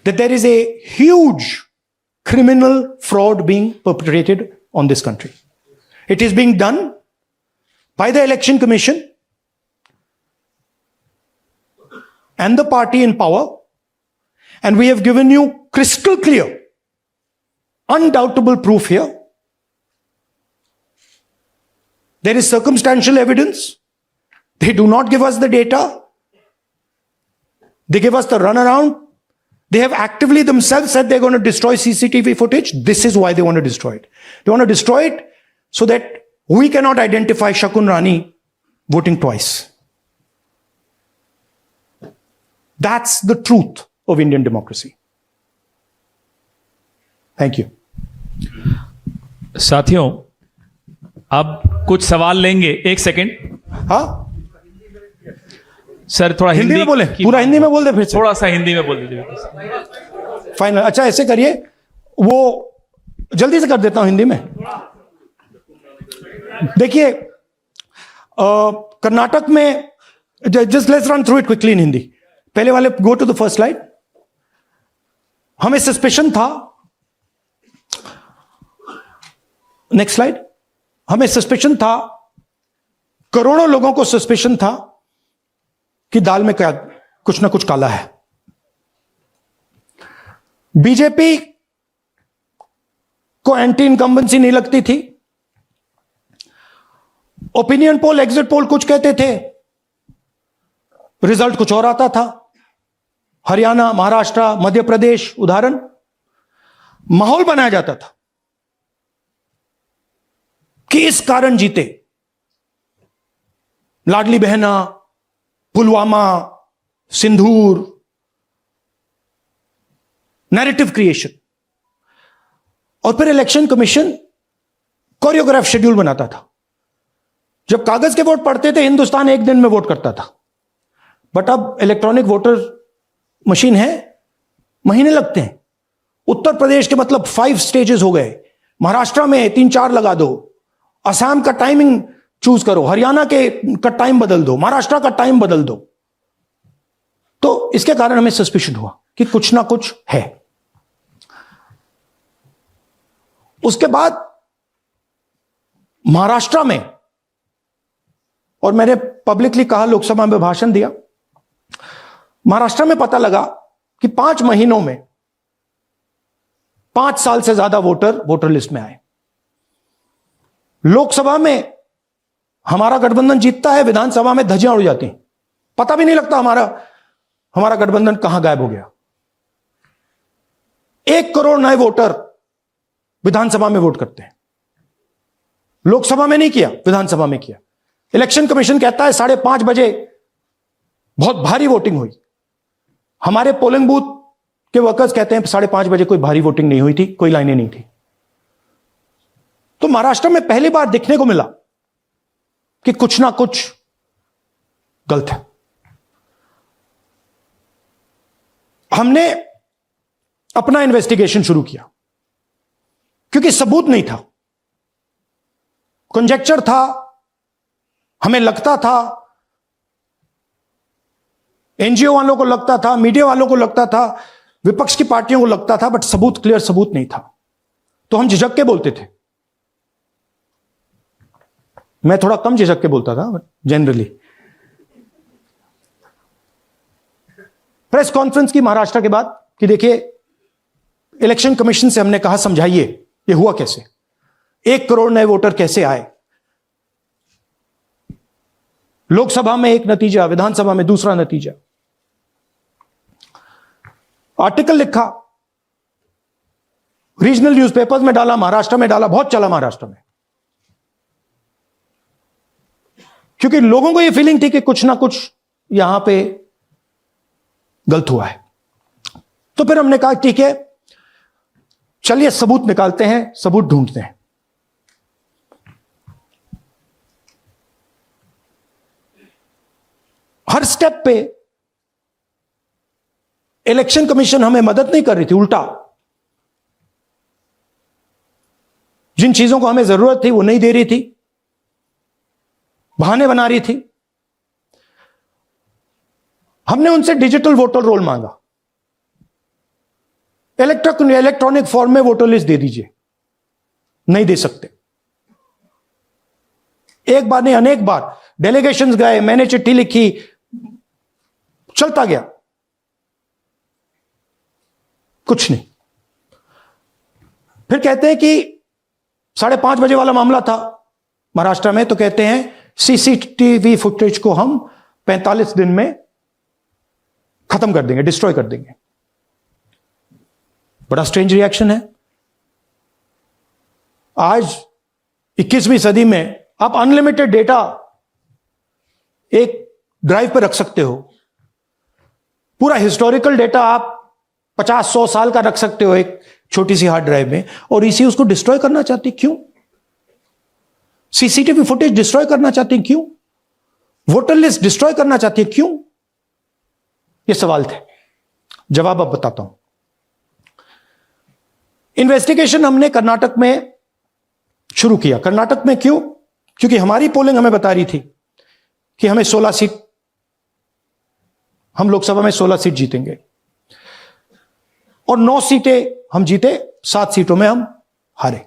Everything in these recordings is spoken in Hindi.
that there is a huge criminal fraud being perpetrated on this country. It is being done by the Election Commission and the party in power, and we have given you crystal clear, undoubtable proof here. There is circumstantial evidence. They do not give us the data. They give us the runaround. They have actively themselves said they're going to destroy CCTV footage. This is why they want to destroy it. They want to destroy it so that we cannot identify Shakun Rani voting twice. That's the truth of Indian democracy. Thank you. साथियों, अब कुछ सवाल लेंगे. एक सेकंड. हाँ, सर थोड़ा हिंदी में बोले, पूरा हिंदी में बोल दे फिर से. थोड़ा सा हिंदी में बोल दीजिए. फाइनल. अच्छा ऐसे करिए, वो जल्दी से कर देता हूं हिंदी में. देखिए, कर्नाटक में, just let's run through it quickly in Hindi. पहले वाले go to the first slide. हमें सस्पेशन था, नेक्स्ट स्लाइड. हमें सस्पेशन था, करोड़ों लोगों को सस्पेशन था कि दाल में क्या कुछ ना कुछ काला है. बीजेपी को एंटी इनकम्बेंसी नहीं लगती थी. ओपिनियन पोल, एग्जिट पोल कुछ कहते थे, रिजल्ट कुछ और आता था. हरियाणा, महाराष्ट्र, मध्य प्रदेश उदाहरण, माहौल बनाया जाता था कि इस कारण जीते. लाडली बहना, पुलवामा, सिंदूर, नैरेटिव क्रिएशन. और फिर इलेक्शन कमीशन कोरियोग्राफ शेड्यूल बनाता था. जब कागज के वोट पड़ते थे, हिंदुस्तान एक दिन में वोट करता था. बट अब इलेक्ट्रॉनिक वोटर मशीन है, महीने लगते हैं. उत्तर प्रदेश के मतलब 5 स्टेजेस हो गए. महाराष्ट्र में 3-4 लगा दो. असम का टाइमिंग चूज करो, हरियाणा का टाइम बदल दो, महाराष्ट्र का टाइम बदल दो. तो इसके कारण हमें सस्पिशन हुआ कि कुछ ना कुछ है. उसके बाद महाराष्ट्र में, और मैंने पब्लिकली कहा, लोकसभा में भाषण दिया, महाराष्ट्र में पता लगा कि 5 महीनों में 5 साल से ज्यादा वोटर लिस्ट में आए. लोकसभा में हमारा गठबंधन जीतता है, विधानसभा में धज्जियां उड़ जाती हैं. पता भी नहीं लगता हमारा गठबंधन कहां गायब हो गया. 1 करोड़ नए वोटर विधानसभा में वोट करते हैं. लोकसभा में नहीं किया, विधानसभा में किया. इलेक्शन कमीशन कहता है 5:30 बजे बहुत भारी वोटिंग हुई. हमारे पोलिंग बूथ के वर्कर्स कहते हैं 5:30 बजे कोई भारी वोटिंग नहीं हुई थी, कोई लाइनें नहीं थी. तो महाराष्ट्र में पहली बार देखने को मिला कि कुछ ना कुछ गलत है. हमने अपना इन्वेस्टिगेशन शुरू किया क्योंकि सबूत नहीं था, कंजेक्चर था. हमें लगता था, एनजीओ वालों को लगता था, मीडिया वालों को लगता था, विपक्ष की पार्टियों को लगता था, बट सबूत, क्लियर सबूत नहीं था. तो हम झिझक के बोलते थे. मैं थोड़ा कम झिझक के बोलता था, बट जनरली. प्रेस कॉन्फ्रेंस की महाराष्ट्र के बाद कि देखिए, इलेक्शन कमीशन से हमने कहा समझाइए ये हुआ कैसे, 1 करोड़ नए वोटर कैसे आए. लोकसभा में एक नतीजा, विधानसभा में दूसरा नतीजा. आर्टिकल लिखा, रीजनल न्यूज़पेपर्स में डाला, महाराष्ट्र में डाला, बहुत चला महाराष्ट्र में. क्योंकि लोगों को यह फीलिंग थी कि कुछ ना कुछ यहां पे गलत हुआ है. तो फिर हमने कहा ठीक है, चलिए सबूत निकालते हैं, सबूत ढूंढते हैं. हर स्टेप पे इलेक्शन कमीशन हमें मदद नहीं कर रही थी, उल्टा जिन चीजों को हमें जरूरत थी वो नहीं दे रही थी, बहाने बना रही थी. हमने उनसे डिजिटल वोटर रोल मांगा. इलेक्ट्रॉनिक फॉर्म में वोटर लिस्ट दे दीजिए। नहीं दे सकते। एक बार नहीं, अनेक बार डेलीगेशंस गए, मैंने चिट्ठी लिखी, चलता गया, कुछ नहीं। फिर कहते हैं कि 5:30 बजे वाला मामला था महाराष्ट्र में, तो कहते हैं सीसीटीवी फुटेज को हम 45 दिन में खत्म कर देंगे, डिस्ट्रॉय कर देंगे। बड़ा स्ट्रेंज रिएक्शन है। आज 21वीं सदी में आप अनलिमिटेड डेटा एक ड्राइव पर रख सकते हो। पूरा हिस्टोरिकल डेटा आप 50-100 साल का रख सकते हो एक छोटी सी हार्ड ड्राइव में, और इसी उसको डिस्ट्रॉय करना चाहती, क्यों? सीसीटीवी फुटेज डिस्ट्रॉय करना चाहती, क्यों? वोटर लिस्ट डिस्ट्रॉय करना चाहती है, क्यों? ये सवाल थे। जवाब अब बताता हूं। इन्वेस्टिगेशन हमने कर्नाटक में शुरू किया। कर्नाटक में क्यों? क्योंकि हमारी पोलिंग हमें बता रही थी कि हमें 16 सीट, हम लोकसभा में 16 सीट जीतेंगे, और 9 सीटें हम जीते, 7 सीटों में हम हारे।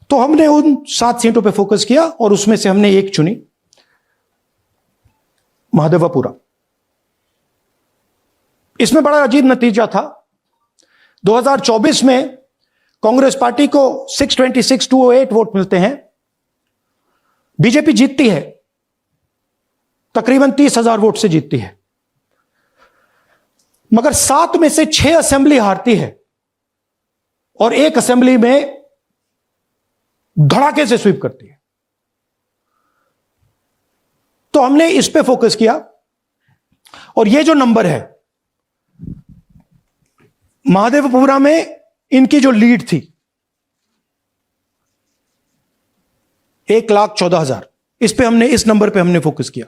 तो हमने उन 7 सीटों पे फोकस किया, और उसमें से हमने एक चुनी, महादेवपुरा। इसमें बड़ा अजीब नतीजा था। 2024 में कांग्रेस पार्टी को 626-208 वोट मिलते हैं, बीजेपी जीतती है, तकरीबन 30,000 वोट से जीतती है, मगर 7 में से 6 असेंबली हारती है, और 1 असेंबली में धड़ाके से स्वीप करती है। तो हमने इस पे फोकस किया, और ये जो नंबर है, महादेवपुरा में इनकी जो लीड थी 1,14,000, इस पे हमने, इस नंबर पे हमने फोकस किया।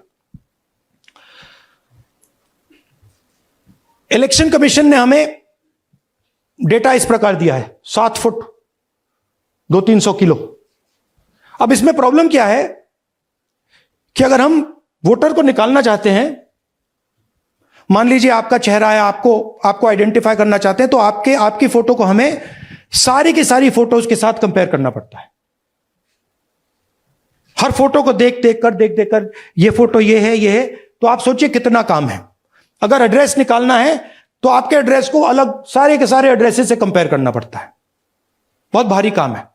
इलेक्शन कमीशन ने हमें डेटा इस प्रकार दिया है, 7 फुट 200-300 किलो। अब इसमें प्रॉब्लम क्या है कि अगर हम वोटर को निकालना चाहते हैं, मान लीजिए आपका चेहरा है, आपको आइडेंटिफाई करना चाहते हैं, तो आपकी फोटो को हमें सारी की सारी फोटोज के साथ कंपेयर करना पड़ता है। हर फोटो को देख कर ये फोटो ये है, तो आप सोचिए कितना काम है। अगर एड्रेस निकालना है तो आपके एड्रेस को अलग सारे के सारे एड्रेसेस से कंपेयर करना पड़ता है। बहुत भारी काम है।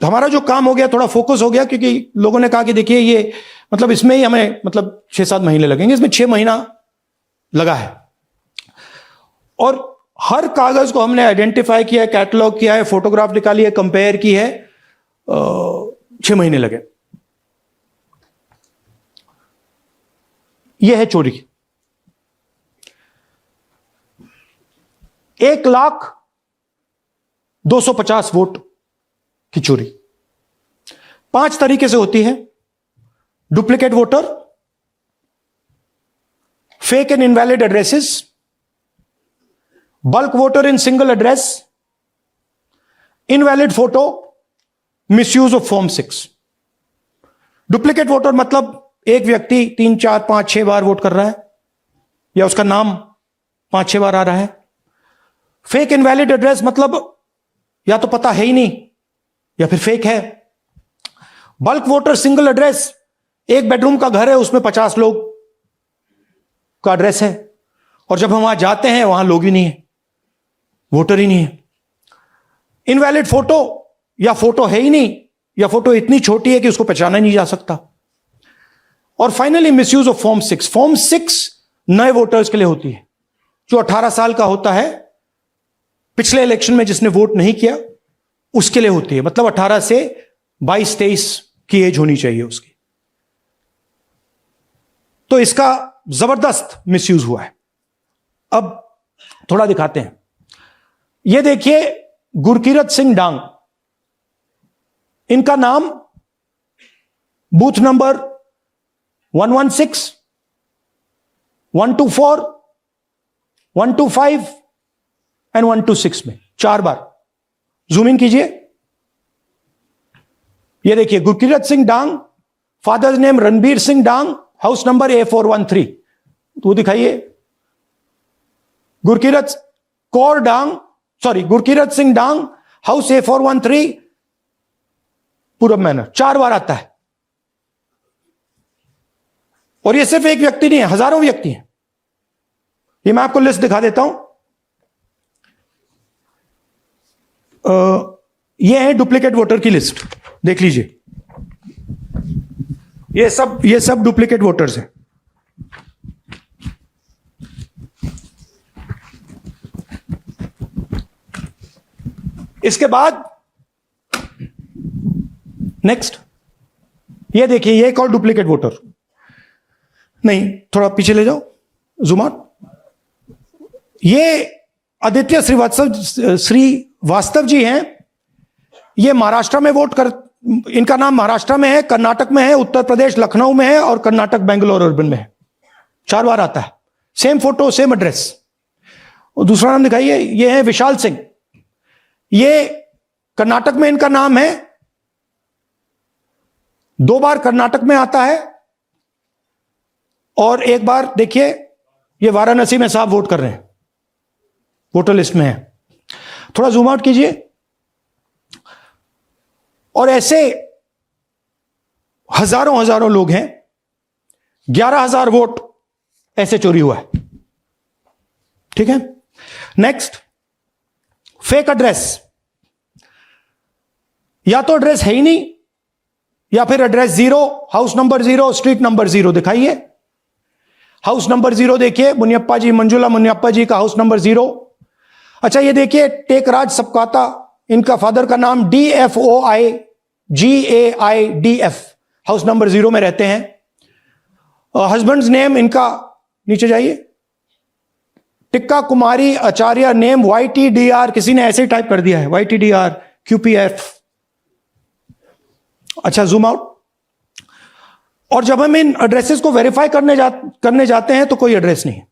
हमारा जो काम हो गया, थोड़ा फोकस हो गया, क्योंकि लोगों ने कहा कि देखिए ये मतलब इसमें ही हमें मतलब 6-7 महीने लगेंगे, इसमें 6 महीना लगा है। और हर कागज को हमने आइडेंटिफाई किया है, कैटलॉग किया है, फोटोग्राफ निकाली है, कंपेयर की है, 6 महीने लगे। यह है चोरी। 1,02,50 वोट की चोरी 5 तरीके से होती है। Duplicate voter, fake and invalid addresses, bulk voter in single address, invalid photo, misuse of form 6। Duplicate voter मतलब एक व्यक्ति 3, 4, 5, 6 बार वोट कर रहा है, या उसका नाम 5-6 बार आ रहा है। फेक इनवैलिड एड्रेस मतलब या तो पता है ही नहीं, या फिर फेक है। बल्क वोटर सिंगल एड्रेस, एक बेडरूम का घर है, उसमें 50 लोग का एड्रेस है, और जब हम वहां जाते हैं वहां लोग ही नहीं है, वोटर ही नहीं है। इनवैलिड फोटो, या फोटो है ही नहीं, या फोटो इतनी छोटी है कि उसको पहचाना नहीं जा सकता। और finally misuse of form 6। Form 6 नए वोटर्स के लिए होती है, जो 18 साल का होता है, पिछले इलेक्शन में जिसने वोट नहीं किया उसके लिए होती है। मतलब 18 से 22-23 की एज होनी चाहिए उसकी। तो इसका जबरदस्त मिसयूज हुआ है। अब थोड़ा दिखाते हैं। यह देखिए, गुरकीरत सिंह डांग, इनका नाम बूथ नंबर 116, 124, 125 एंड 126 में 4 बार। जूम इन कीजिए। ये देखिए, गुरकीरत सिंह डांग, फादर्स नेम रणबीर सिंह डांग, हाउस नंबर A413। तो दिखाइए, गुरकीरत कौर डांग, गुरकीरत सिंह डांग, हाउस A413, पूरब मैनर, 4 बार आता है। और ये सिर्फ एक व्यक्ति नहीं है, हजारों व्यक्ति हैं। ये मैं आपको लिस्ट दिखा देता हूं। ये है डुप्लीकेट वोटर की लिस्ट, देख लीजिए। ये सब डुप्लीकेट वोटर्स हैं। इसके बाद नेक्स्ट, ये देखिए, ये एक और डुप्लीकेट वोटर। नहीं, थोड़ा पीछे ले जाओ, जूम आउट। ये आदित्य श्रीवास्तव जी हैं। ये महाराष्ट्र में वोट कर, इनका नाम महाराष्ट्र में है, कर्नाटक में है, उत्तर प्रदेश लखनऊ में है, और कर्नाटक बेंगलोर अर्बन में है। 4 बार आता है, सेम फोटो सेम एड्रेस। और दूसरा नाम दिखाइए, ये है विशाल सिंह। ये कर्नाटक में इनका नाम है, 2 बार कर्नाटक में आता है, और 1 बार देखिए ये वाराणसी में साहब वोट कर रहे हैं, वोटर लिस्ट में है। थोड़ा जूम आउट कीजिए। और ऐसे हजारों लोग हैं। 11,000 वोट ऐसे चोरी हुआ है। ठीक है, नेक्स्ट, फेक एड्रेस। या तो एड्रेस है ही नहीं, या फिर address 0, house number 0, street number 0 दिखाइए। हाउस नंबर 0 देखिए, मुनियप्पा जी, मंजुला मुनियप्पा जी का हाउस नंबर 0। अच्छा, ये देखिए टेकराज सबकाता, इनका फादर का नाम DFOIGAIDF, हाउस नंबर 0 में रहते हैं। हस्बैंड्स नेम इनका, नीचे जाइए, टिक्का कुमारी आचार्य, नेम YTDR, किसी ने ऐसे ही टाइप कर दिया है, YTDR QPF। अच्छा, जूम आउट। और जब हम इन एड्रेसेस को वेरीफाई करने जाते हैं तो कोई एड्रेस नहीं है।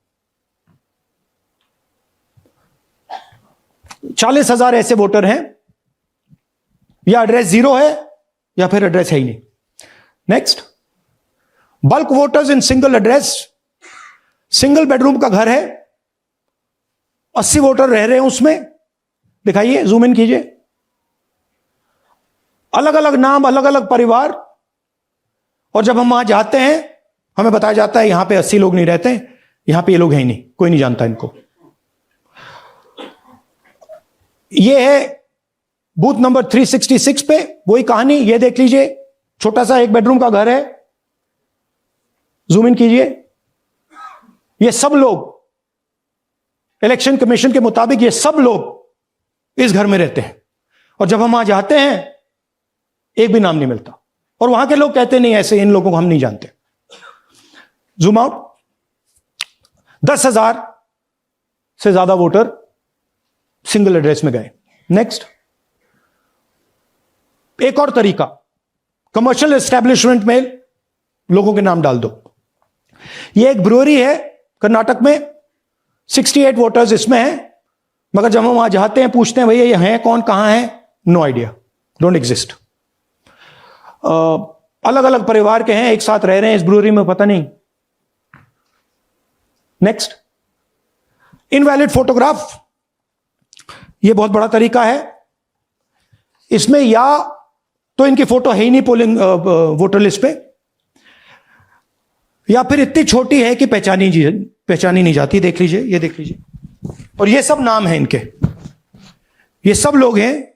40,000 ऐसे वोटर हैं, या एड्रेस 0 है, या फिर एड्रेस है ही नहीं। Next, bulk voters in single address. Single bedroom का घर है, 80 वोटर रह रहे हैं उसमें, दिखाइए, जूम इन कीजिए। अलग अलग नाम, अलग अलग परिवार। और जब हम वहां जाते हैं हमें बताया जाता है यहां पे 80 लोग नहीं रहते, यहां पे ये लोग हैं ही नहीं, कोई नहीं जानता इनको। ये है बूथ नंबर 366 पे वही कहानी, ये देख लीजिए, छोटा सा 1 बेडरूम का घर है, जूम इन कीजिए। ये सब लोग, इलेक्शन कमीशन के मुताबिक ये सब लोग इस घर में रहते हैं। और जब हम वहां जाते हैं एक भी नाम नहीं मिलता, और वहां के लोग कहते नहीं, ऐसे इन लोगों को हम नहीं जानते। Zoom out. 10,000 से ज्यादा वोटर सिंगल एड्रेस में गए। नेक्स्ट, एक और तरीका, कमर्शियल एस्टेब्लिशमेंट में लोगों के नाम डाल दो। ये एक ब्रूअरी है कर्नाटक में, 68 वोटर्स इसमें हैं, मगर जब हम वहां जाते हैं पूछते हैं भैया ये हैं कौन, कहां है, नो आइडिया, डोंट एग्जिस्ट। अलग अलग परिवार के हैं, एक साथ रह रहे हैं इस ब्रूअरी में, पता नहीं। Next, invalid photograph. यह बहुत बड़ा तरीका है। इसमें या तो इनकी फोटो है ही नहीं पोलिंग वोटर लिस्ट पे, या फिर इतनी छोटी है कि पहचानी नहीं जाती। देख लीजिए, ये देख लीजिए, और ये सब नाम है इनके। ये सब लोग हैं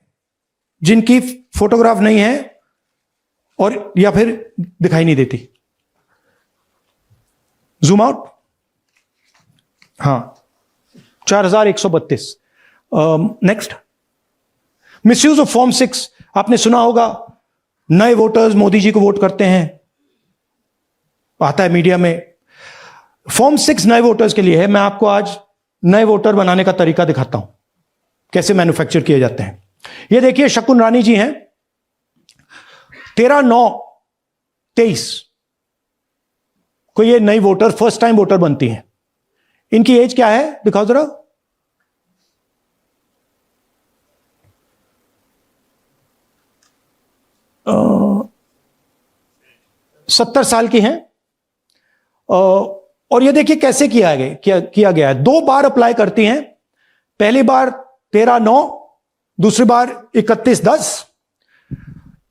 जिनकी फोटोग्राफ नहीं है और या फिर दिखाई नहीं देती। Zoom out. हाँ, 4132। Next, misuse of form 6। आपने सुना होगा, नए वोटर्स मोदी जी को वोट करते हैं, आता है मीडिया में। फॉर्म 6 नए वोटर्स के लिए है। मैं आपको आज नए वोटर बनाने का तरीका दिखाता हूं, कैसे मैन्युफैक्चर किए जाते हैं। ये देखिए, शकुन रानी जी हैं, 13/9/23 को ये नई वोटर, फर्स्ट टाइम वोटर बनती हैं। इनकी एज क्या है, दिखाओ जरा। uh, 70 साल की हैं। और ये देखिए कैसे किया गया है। 2 बार अप्लाई करती हैं, पहली बार 13/9, दूसरी बार 31/10।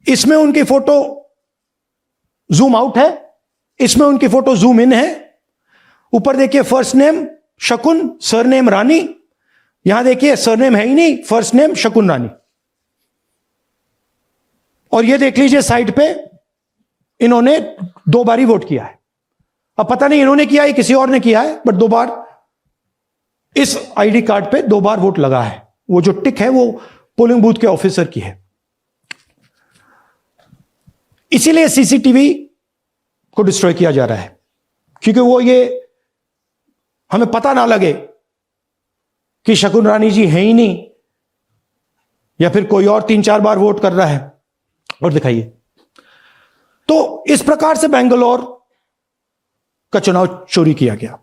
इसमें उनकी फोटो जूम आउट है, इसमें उनकी फोटो जूम इन है। ऊपर देखिए फर्स्ट नेम शकुन, सरनेम रानी। यहां देखिए सरनेम है ही नहीं, फर्स्ट नेम शकुन रानी। और ये देख लीजिए साइड पे इन्होंने 2 बार ही वोट किया है। अब पता नहीं इन्होंने किया है किसी और ने किया है, बट 2 बार इस आईडी कार्ड पे 2 बार वोट लगा है। वो जो टिक है वो पोलिंग बूथ के ऑफिसर की है। इसीलिए सीसीटीवी को डिस्ट्रॉय किया जा रहा है, क्योंकि वो ये हमें पता ना लगे कि शकुन रानी जी है ही नहीं, या फिर कोई और 3-4 बार वोट कर रहा है। और दिखाइए, तो इस प्रकार से बेंगलोर का चुनाव चोरी किया गया।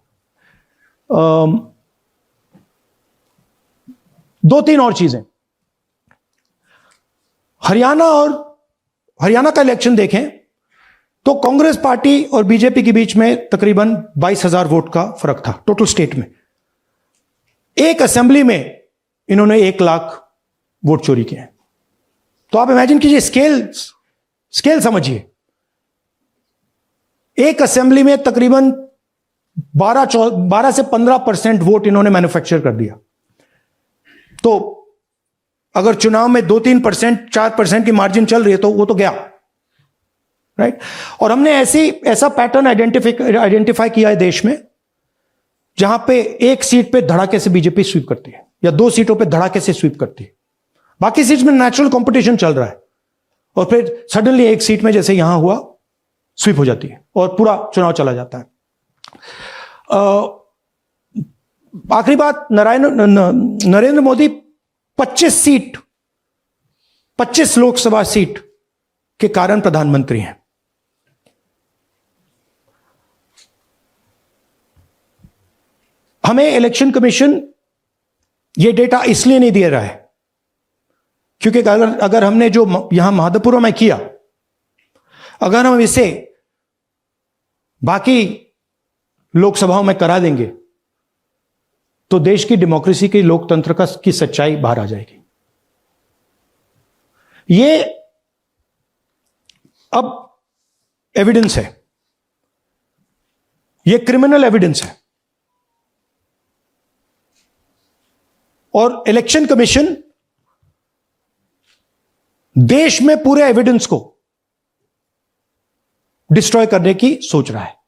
2-3 और चीजें। हरियाणा का इलेक्शन देखें तो कांग्रेस पार्टी और बीजेपी के बीच में तकरीबन 22,000 वोट का फर्क था टोटल स्टेट में। एक असेंबली में इन्होंने 1 लाख वोट चोरी किए हैं। तो आप इमेजिन कीजिए, स्केल समझिए। एक असेंबली में तकरीबन 12 से 15% वोट इन्होंने मैन्युफैक्चर कर दिया। तो अगर चुनाव में 2-3%, 4% की मार्जिन चल रही है तो वो तो गया, राइट। और हमने ऐसा पैटर्न आइडेंटिफाई किया है देश में, जहां पे एक सीट पे धड़ाके से बीजेपी स्वीप करती है, या 2 सीटों पे धड़ाके से स्वीप करती है। बाकी सीट में नेचुरल कंपटीशन चल रहा है, और फिर सडनली एक सीट में जैसे यहां हुआ स्वीप हो जाती है और पूरा चुनाव चला जाता है। आखिरी बात, नरेंद्र मोदी 25 लोकसभा सीट के कारण प्रधानमंत्री हैं। हमें इलेक्शन कमीशन ये डेटा इसलिए नहीं दे रहा है क्योंकि अगर हमने जो यहां महादेवपुरम में किया, अगर हम इसे बाकी लोकसभाओं में करा देंगे तो देश की डेमोक्रेसी की, लोकतंत्र की सच्चाई बाहर आ जाएगी। ये अब एविडेंस है, ये क्रिमिनल एविडेंस है। और इलेक्शन कमीशन देश में पूरे एविडेंस को डिस्ट्रॉय करने की सोच रहा है।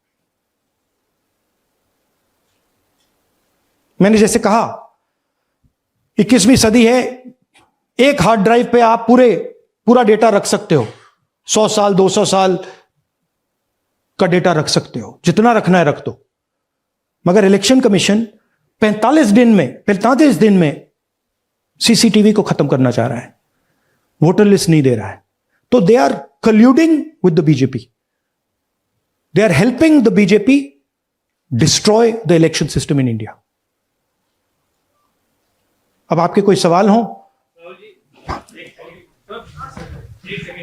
मैंने जैसे कहा 21वीं सदी है, एक हार्ड ड्राइव पे आप पूरा डेटा रख सकते हो, 100 साल 200 साल का डेटा रख सकते हो, जितना रखना है रख दो। मगर इलेक्शन कमीशन 45 दिन में सीसीटीवी को खत्म करना चाह रहा है, वोटर लिस्ट नहीं दे रहा है। तो they are colluding with the BJP, they are helping the BJP destroy the election system in India. अब आपके कोई सवाल हो?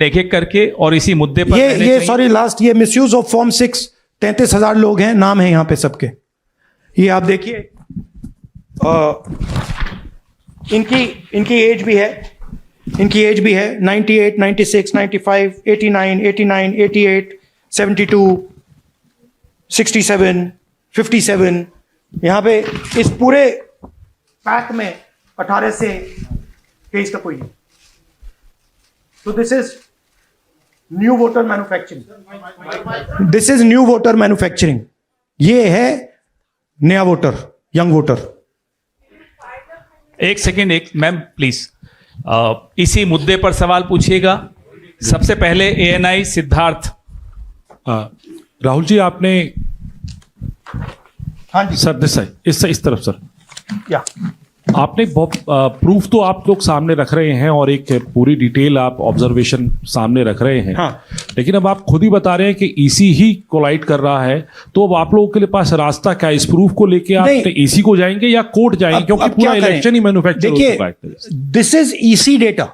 एक एक करके और इसी मुद्दे पर ये सॉरी लास्ट, ये मिसयूज ऑफ फॉर्म 6, 33,000 लोग हैं, नाम है यहां पे सबके। ये आप देखिए, इनकी एज भी है, 98, 96, 95, 89, 88, 72, 67, 57। यहां पे इस पूरे पैक में 18 से 23 का कोई नहीं। तो this is new voter manufacturing, ये है नया वोटर, यंग वोटर। एक सेकेंड, मैम प्लीज, इसी मुद्दे पर सवाल पूछिएगा। सबसे पहले एएनआई सिद्धार्थ। राहुल जी, आपने हाँ जी सर, इस तरफ सर, या आपने बहुत प्रूफ तो आप लोग सामने रख रहे हैं और एक पूरी डिटेल आप ऑब्जर्वेशन सामने रख रहे हैं। हाँ। लेकिन अब आप खुद ही बता रहे हैं कि ईसी ही कोलाइड कर रहा है, तो अब आप लोगों के लिए पास रास्ता क्या है? इस प्रूफ को लेके आप ईसी को जाएंगे या कोर्ट जाएंगे? क्योंकि पूरा इलेक्शन ही मैन्युफैक्चर हो चुका है। This is EC data,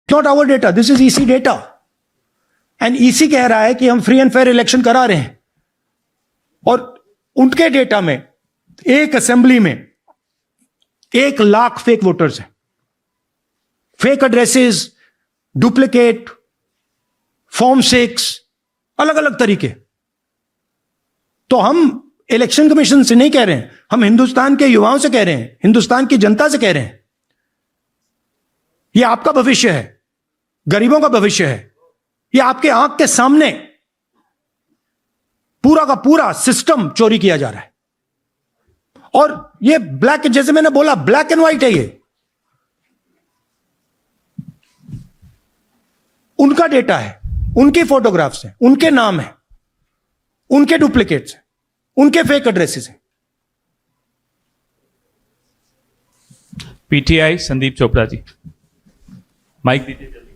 not our data, this is EC data. And EC कह रहा है कि हम फ्री एंड फेयर इलेक्शन करा रहे हैं, और उनके डेटा में एक असेंबली में 1 लाख फेक वोटर्स हैं, फेक एड्रेसेस, डुप्लीकेट, फॉर्म 6, अलग अलग तरीके। तो हम इलेक्शन कमीशन से नहीं कह रहे हैं, हम हिंदुस्तान के युवाओं से कह रहे हैं, हिंदुस्तान की जनता से कह रहे हैं, यह आपका भविष्य है, गरीबों का भविष्य है, यह आपके आंख के सामने पूरा का पूरा सिस्टम चोरी किया जा रहा है। और ये ब्लैक, जैसे मैंने बोला, ब्लैक एंड व्हाइट है ये। उनका डेटा है, उनकी फोटोग्राफ्स हैं, उनके नाम हैं, उनके डुप्लीकेट्स हैं, उनके फेक एड्रेसेस हैं। पीटीआई संदीप चोपड़ा जी, माइक दीजिए जल्दी।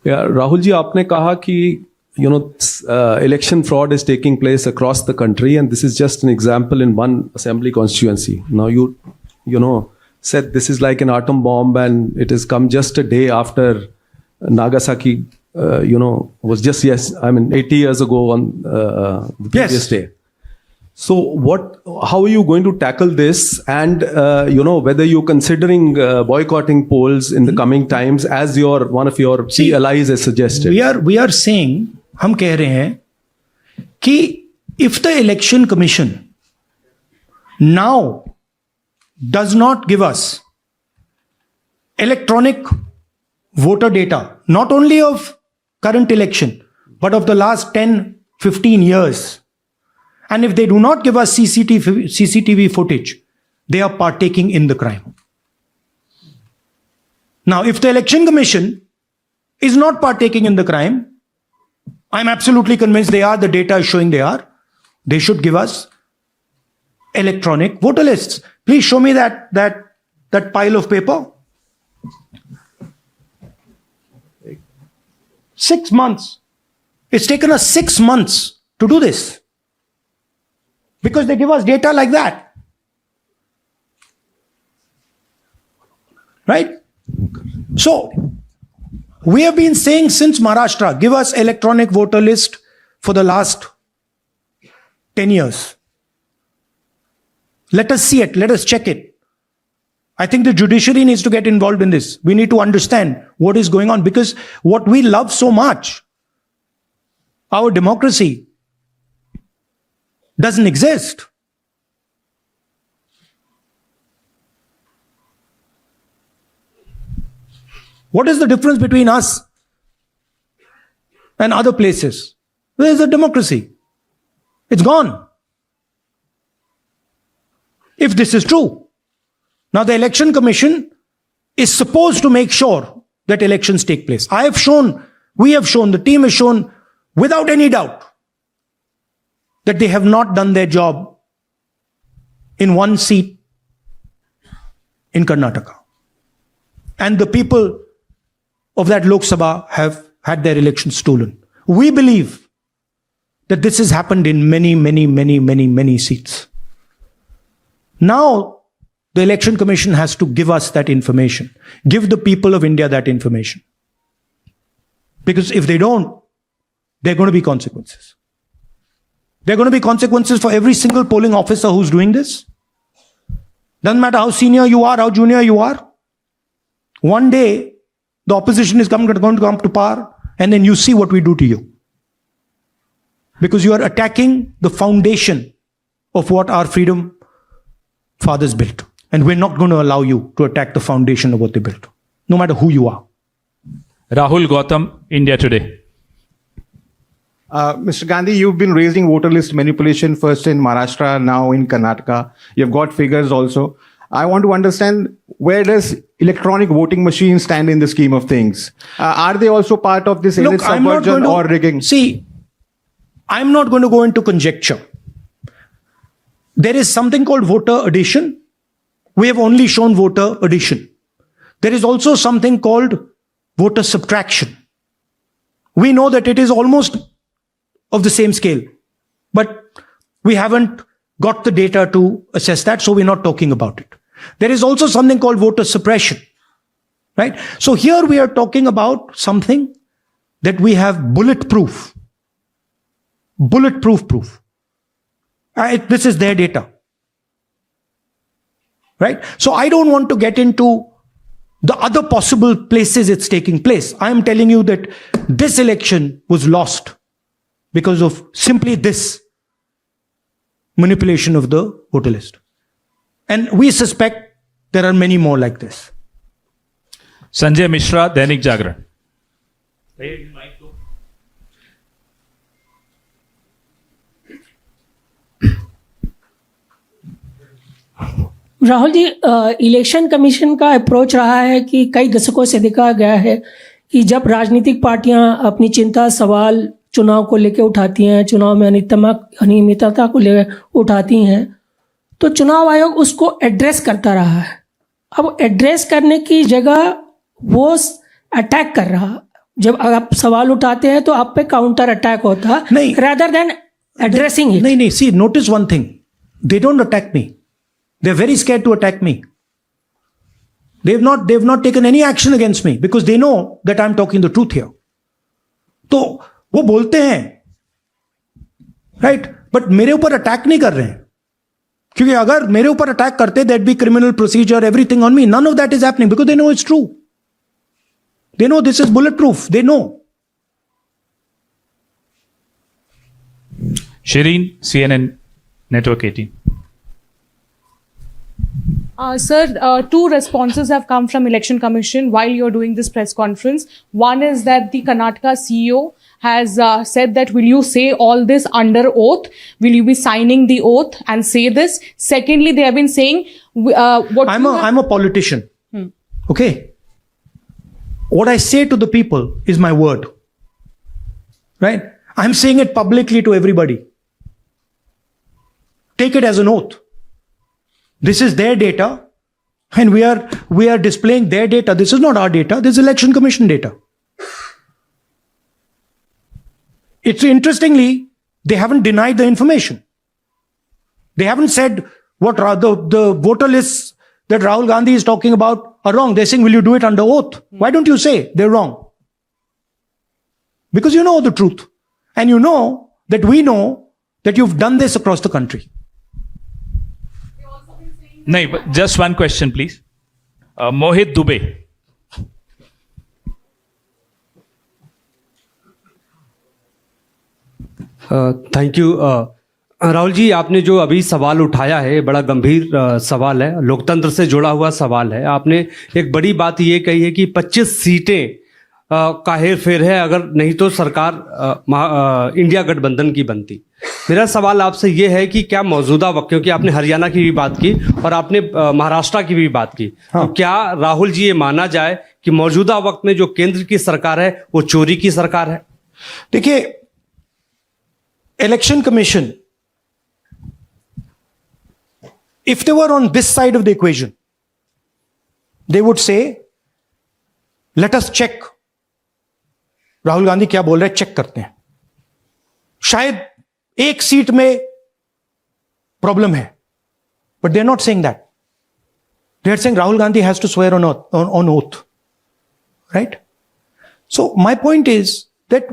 राहुल जी, आपने कहा कि election fraud is taking place across the country, and this is just an example in one assembly constituency. Now you said this is like an atom bomb, and it has come just a day after Nagasaki, was just 80 years ago on the previous day. So how are you going to tackle this, and whether you're considering boycotting polls in the coming times, as one of your key allies has suggested? We are saying, हम कह रहे हैं कि if the election commission now does not give us electronic voter data, not only of current election, but of the last 10-15 years, and if they do not give us CCTV footage, they are partaking in the crime. Now, if the election commission is not partaking in the crime, I'm absolutely convinced they are. The data is showing they are. They should give us electronic voter lists. Please show me that pile of paper. 6 months. It's taken us 6 months to do this, because they give us data like that. Right? So, we have been saying since Maharashtra, give us electronic voter list for the last 10 years. Let us see it. Let us check it. I think the judiciary needs to get involved in this. We need to understand what is going on, because what we love so much, our democracy, doesn't exist. What is the difference between us and other places? Where is the democracy? It's gone. If this is true. Now the election commission is supposed to make sure that elections take place. We have shown, the team has shown without any doubt that they have not done their job in one seat in Karnataka. And the people of that Lok Sabha have had their elections stolen. We believe that this has happened in many seats. Now, the election commission has to give us that information. Give the people of India that information. Because if they don't, there are going to be consequences. There are going to be consequences for every single polling officer who's doing this. Doesn't matter how senior you are, how junior you are. One day, the opposition is going to come to power, and then you see what we do to you. Because you are attacking the foundation of what our freedom fathers built. And we're not going to allow you to attack the foundation of what they built, no matter who you are. Rahul Gautam, India Today. Mr. Gandhi, you've been raising voter list manipulation first in Maharashtra, now in Karnataka. You've got figures also. I want to understand, where does electronic voting machines stand in the scheme of things? Are they also part of this elite subversion or rigging? See, I'm not going to go into conjecture. There is something called voter addition. We have only shown voter addition. There is also something called voter subtraction. We know that it is almost of the same scale, but we haven't got the data to assess that, so we're not talking about it. There is also something called voter suppression. Right? So here we are talking about something that we have bulletproof proof. This is their data. Right? So I don't want to get into the other possible places it's taking place. I am telling you that this election was lost because of simply this manipulation of the voter list. And we suspect there are many more like this. Sanjay Mishra, Dainik Jagran. Rahul ji, election commission का अप्रोच रहा है कि कई दशकों से देखा गया है कि जब राजनीतिक पार्टियां अपनी चिंता सवाल चुनाव को लेकर उठाती हैं, चुनाव में अनियमितता को लेकर उठाती हैं, तो चुनाव आयोग उसको एड्रेस करता रहा है। अब एड्रेस करने की जगह वो अटैक कर रहा। जब आप सवाल उठाते हैं तो आप पे काउंटर अटैक होता नहीं, rather than addressing it. नहीं, see, notice one thing. They don't attack me. They're very scared to attack me. They've not taken any action against me because they know that I'm talking the truth here. तो वो बोलते हैं, right? But मेरे ऊपर अटैक नहीं कर रहे हैं, क्योंकि अगर मेरे ऊपर अटैक करते, there'd be criminal procedure, everything on me. None of that is happening because they know it's true. They know this is bulletproof. They know. Shireen, CNN Network 18। Sir, two responses have come from Election Commission while you're doing this press conference. One is that the Karnataka CEO has said that will you say all this under oath? Will you be signing the oath and say this? Secondly, they have been saying I'm a politician. Okay. What I say to the people is my word. Right? I'm saying it publicly to everybody. Take it as an oath. This is their data, and we are displaying their data. This is not our data. This is Election Commission data. It's interestingly, they haven't denied the information. They haven't said what the voter lists that Rahul Gandhi is talking about are wrong. They're saying, will you do it under oath? Why don't you say they're wrong? Because you know the truth. And you know that we know that you've done this across the country. नहीं, just one question please। Mohit Dubey. Thank you. Rahul ji, आपने जो अभी सवाल उठाया है बड़ा गंभीर सवाल है, लोकतंत्र से जुड़ा हुआ सवाल है। आपने एक बड़ी बात ये कही है कि 25 सीटें का हेर फेर है, अगर नहीं तो सरकार इंडिया गठबंधन की बनती। मेरा सवाल आपसे ये है कि क्या मौजूदा वक्त, क्योंकि आपने हरियाणा की भी बात की और आपने महाराष्ट्र की भी बात की, तो क्या राहुल जी ये माना जाए कि मौजूदा वक्त में जो केंद्र की सरकार है वो चोरी की सरकार है? देखिए, election commission, if they were on this side of the equation, they would say, let us check. Rahul Gandhi क्या बोल रहे हैं, चेक करते हैं। शायद एक सीट में प्रॉब्लम है, but they are not saying that. They are saying Rahul Gandhi has to swear on oath, right? So my point is that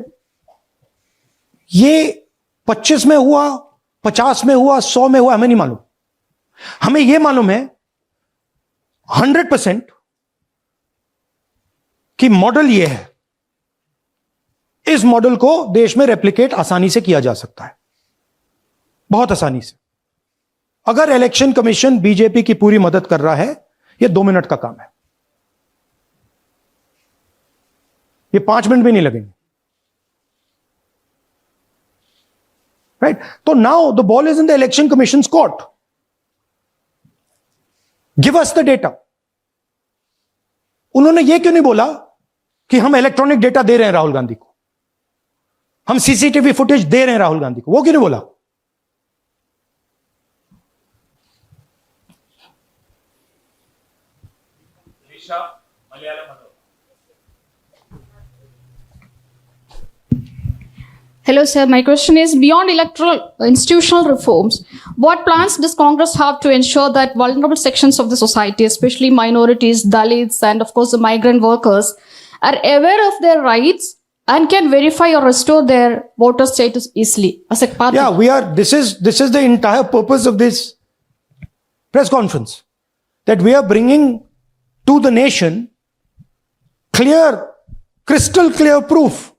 ये 25 में हुआ, 50 में हुआ, 100 में हुआ, हमें नहीं मालूम। हमें यह मालूम है 100% कि मॉडल यह है। इस मॉडल को देश में रेप्लिकेट आसानी से किया जा सकता है, बहुत आसानी से। अगर इलेक्शन कमीशन बीजेपी की पूरी मदद कर रहा है, यह 2 मिनट का काम है, ये 5 मिनट भी नहीं लगेंगे, राइट? तो now the ball is in the election commission court. Give us the data. उन्होंने यह क्यों नहीं बोला कि हम इलेक्ट्रॉनिक डेटा दे रहे हैं राहुल गांधी को, हम सीसीटीवी फुटेज दे रहे हैं राहुल गांधी को? वो क्यों नहीं बोला? Hello, sir. My question is, beyond electoral institutional reforms, what plans does Congress have to ensure that vulnerable sections of the society, especially minorities, Dalits, and of course the migrant workers, are aware of their rights and can verify or restore their voter status easily as a part Yeah, of we are. This is the entire purpose of this press conference, that we are bringing to the nation crystal clear proof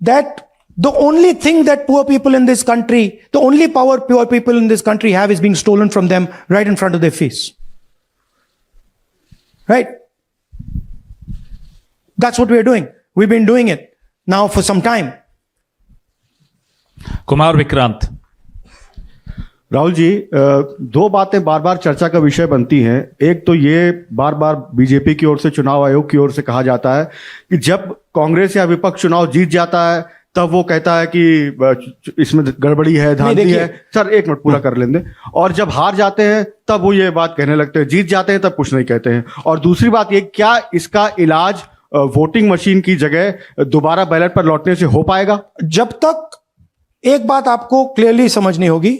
that the only thing that poor people in this country, the only power poor people in this country have, is being stolen from them right in front of their face. Right? That's what we're doing. We've been doing it now for some time. Kumar Vikrant. Rahul ji, दो बातें बार बार चर्चा का विषय बनती हैं। एक तो ये बार बार बीजेपी की ओर से, चुनाव आयोग की ओर से कहा जाता है कि जब कांग्रेस या विपक्ष चुनाव जीत जाता है तब वो कहता है कि इसमें गड़बड़ी है, धांधली है। सर एक मिनट पूरा कर लेंगे। और जब हार जाते हैं तब वो ये बात कहने लगते हैं, जीत जाते हैं तब कुछ नहीं कहते हैं। और दूसरी बात ये, क्या इसका इलाज वोटिंग मशीन की जगह दोबारा बैलेट पर लौटने से हो पाएगा? जब तक, एक बात आपको क्लियरली समझनी होगी,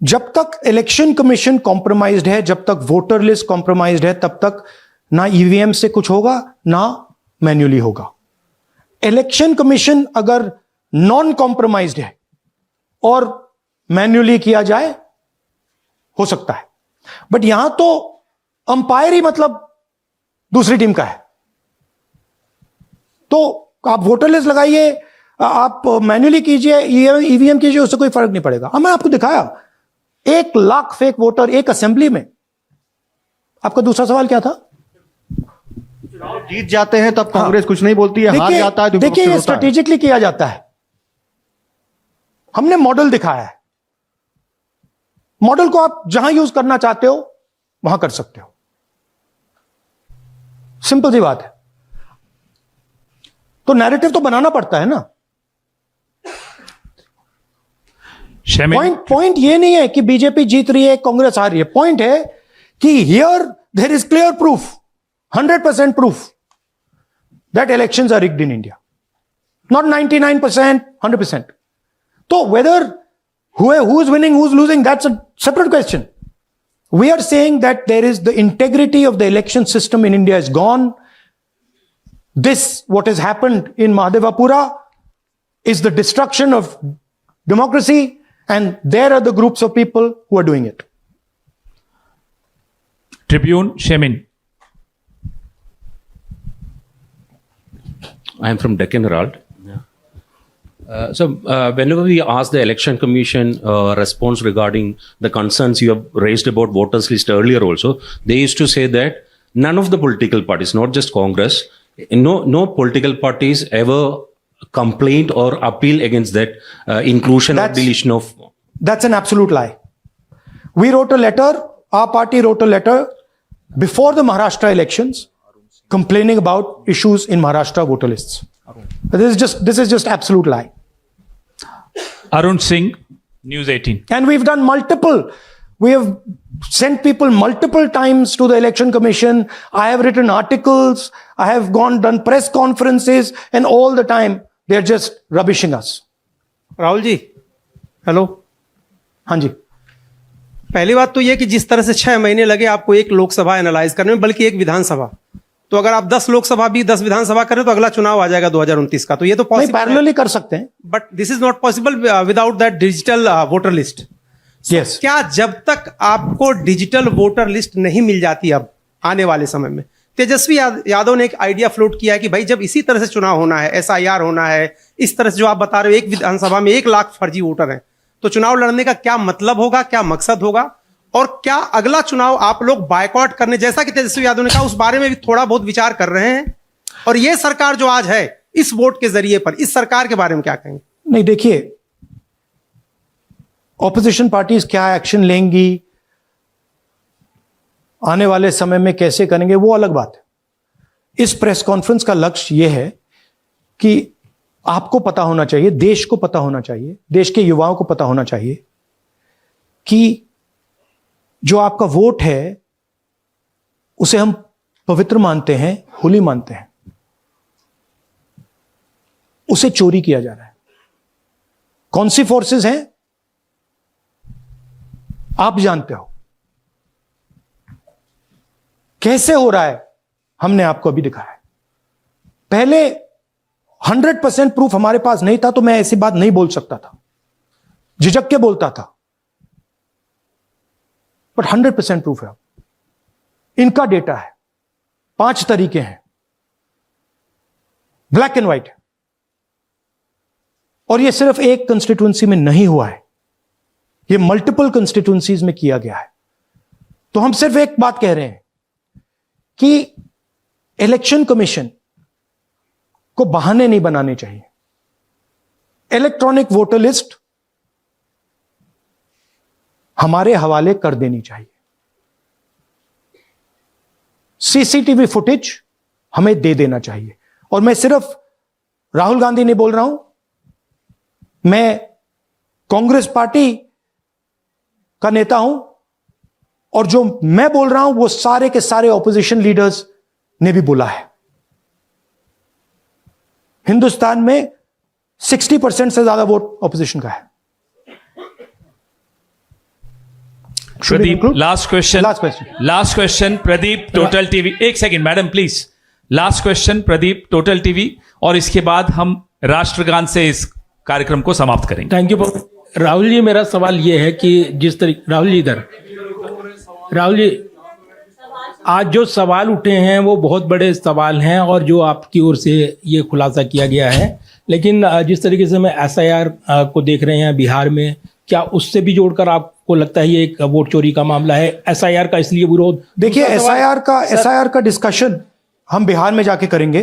जब तक इलेक्शन कमीशन कॉम्प्रोमाइज्ड है, जब तक वोटर लिस्ट कॉम्प्रोमाइज्ड है, तब तक ना ईवीएम से कुछ होगा ना मैन्युअली होगा। इलेक्शन कमीशन अगर नॉन कॉम्प्रोमाइज्ड है और मैन्युअली किया जाए, हो सकता है। बट यहां तो अंपायर ही मतलब दूसरी टीम का है। तो आप वोटर लिस्ट लगाइए, आप मैन्युअली कीजिए, ईवीएम कीजिए, उससे कोई फर्क नहीं पड़ेगा। मैं आपको दिखाया 1 लाख फेक वोटर एक असेंबली में। आपका दूसरा सवाल क्या था? जीत जाते हैं तब कांग्रेस कुछ नहीं बोलती है, हार जाता है तो देखिए, ये स्ट्रेटेजिकली किया जाता है। हमने मॉडल दिखाया है। मॉडल को आप जहां यूज करना चाहते हो वहां कर सकते हो। सिंपल सी बात है। तो नैरेटिव तो बनाना पड़ता है ना। पॉइंट ये नहीं है कि बीजेपी जीत रही है, कांग्रेस हार रही है। पॉइंट है कि here there is clear proof, 100% proof that elections are rigged in India. Not 99%, 100%. So whether who's winning, who's losing, that's a separate question. We are saying that there is the integrity of the election system in India is gone. This, what has happened in Mahadevapura, is the destruction of democracy, and there are the groups of people who are doing it. Tribune, Shemin. I am from Deccan Herald. So whenever we ask the Election Commission response regarding the concerns you have raised about voters list earlier also, they used to say that none of the political parties, not just Congress, no political parties ever complained or appeal against that inclusion or deletion of... That's an absolute lie. We wrote a letter, our party wrote a letter before the Maharashtra elections complaining about issues in Maharashtra voter lists. This is just absolute lie. Arun Singh, News 18. And we've done we have sent people multiple times to the election commission. I have written articles, I have done press conferences, and all the time they're just rubbishing us. Rahul ji, hello. हाँ जी। पहली बात तो ये कि जिस तरह से 6 महीने लगे आपको एक लोकसभा एनालाइज करने में, बल्कि एक विधानसभा, तो अगर आप 10 लोकसभा भी 10 विधानसभा करें तो अगला चुनाव आ जाएगा 2029 का। तो ये तो पॉसिबल पैरेलली कर सकते हैं, but this is not possible without that digital voter list. Yes. क्या जब तक आपको डिजिटल वोटर लिस्ट नहीं मिल जाती अब आने वाले समय में, तेजस्वी यादव ने एक आइडिया फ्लोट किया है कि भाई जब इसी तरह से चुनाव होना है, SIR होना है, इस तरह से जो आप बता रहे हो एक विधानसभा में 1 लाख फर्जी वोटर हैं, तो चुनाव लड़ने का क्या मतलब होगा, क्या मकसद होगा, और क्या अगला चुनाव आप लोग बायकॉट करने, जैसा कि तेजस्वी यादव ने कहा, उस बारे में भी थोड़ा बहुत विचार कर रहे हैं? और ये सरकार जो आज है इस वोट के जरिए पर, इस सरकार के बारे में क्या कहेंगे? नहीं, देखिए, ऑपोजिशन पार्टीज क्या एक्शन लेंगी, आने वाले समय में कैसे करेंगे, वो अलग बात है। इस प्रेस कॉन्फ्रेंस का लक्ष्य यह है कि आपको पता होना चाहिए, देश को पता होना चाहिए, देश के युवाओं को पता होना चाहिए कि जो आपका वोट है उसे हम पवित्र मानते हैं, होली मानते हैं, उसे चोरी किया जा रहा है। कौन सी फोर्सेस हैं आप जानते हो, कैसे हो रहा है हमने आपको अभी दिखाया है। पहले 100% प्रूफ हमारे पास नहीं था तो मैं ऐसी बात नहीं बोल सकता था, झिझक के बोलता था, बट 100% प्रूफ है। इनका डेटा है, 5 तरीके हैं, ब्लैक एंड व्हाइट है, और यह सिर्फ एक कंस्टिट्यूंसी में नहीं हुआ है, यह मल्टीपल कंस्टिट्यूंसीज में किया गया है। तो हम सिर्फ एक बात कह रहे हैं कि इलेक्शन कमीशन को बहाने नहीं बनाने चाहिए। इलेक्ट्रॉनिक वोटर लिस्ट हमारे हवाले कर देनी चाहिए। सीसीटीवी फुटेज हमें दे देना चाहिए। और मैं सिर्फ राहुल गांधी नहीं बोल रहा हूं, मैं कांग्रेस पार्टी का नेता हूं, और जो मैं बोल रहा हूं वो सारे के सारे ऑपोजिशन लीडर्स ने भी बोला है। हिंदुस्तान में 60% से ज्यादा वोट ऑपोजिशन का है। Pradeep, last question Pradeep, total TV. एक second madam please, last question Pradeep, total TV, और इसके बाद हम राष्ट्रगान से इस कार्यक्रम को समाप्त करेंगे। थैंक यू राहुल जी। मेरा सवाल यह है कि जिस तरीके राहुल जी आज जो सवाल उठे हैं वो बहुत बड़े सवाल हैं, और जो आपकी ओर से ये खुलासा किया गया है, लेकिन जिस तरीके से मैं SIR को देख रहे हैं बिहार में, क्या उससे भी जोड़कर आपको लगता है ये एक वोट चोरी का मामला है? SIR का इसलिए विरोध, देखिए SIR का डिस्कशन हम बिहार में जाके करेंगे,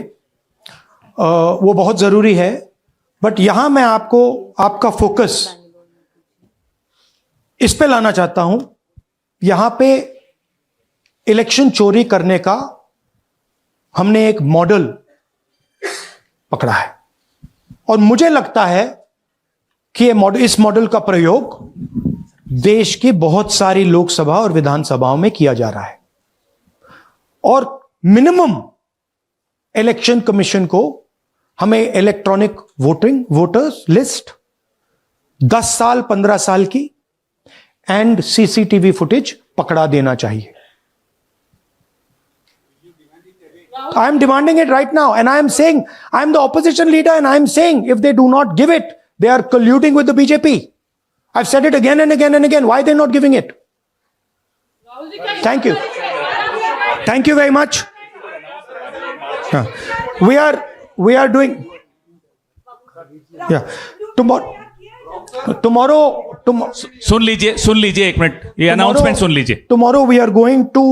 वो बहुत जरूरी है, बट यहां मैं आपका फोकस इस पे लाना चाहता हूं। यहां पे इलेक्शन चोरी करने का हमने एक मॉडल पकड़ा है, और मुझे लगता है कि इस मॉडल का प्रयोग देश की बहुत सारी लोकसभा और विधानसभाओं में किया जा रहा है, और मिनिमम इलेक्शन कमीशन को हमें इलेक्ट्रॉनिक वोटर्स लिस्ट 10 साल 15 साल की एंड सीसीटीवी फुटेज पकड़ा देना चाहिए। I am demanding it right now, and I am saying, I am the opposition leader, and I am saying, if they do not give it, they are colluding with the BJP. I've said it again and again and again. Why are they not giving it? Thank you. Thank you very much. We are doing. Yeah. Tomorrow. सुन लीजिए एक मिनट, ये अनाउंसमेंट सुन लीजिए। Tomorrow we are going to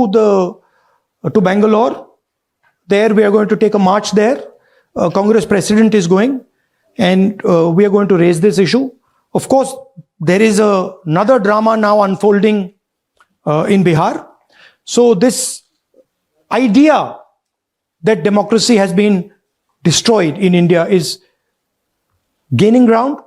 Bangalore. There we are going to take a march there. Congress president is going, and we are going to raise this issue. Of course, there is another drama now unfolding in Bihar. So this idea that democracy has been destroyed in India is gaining ground.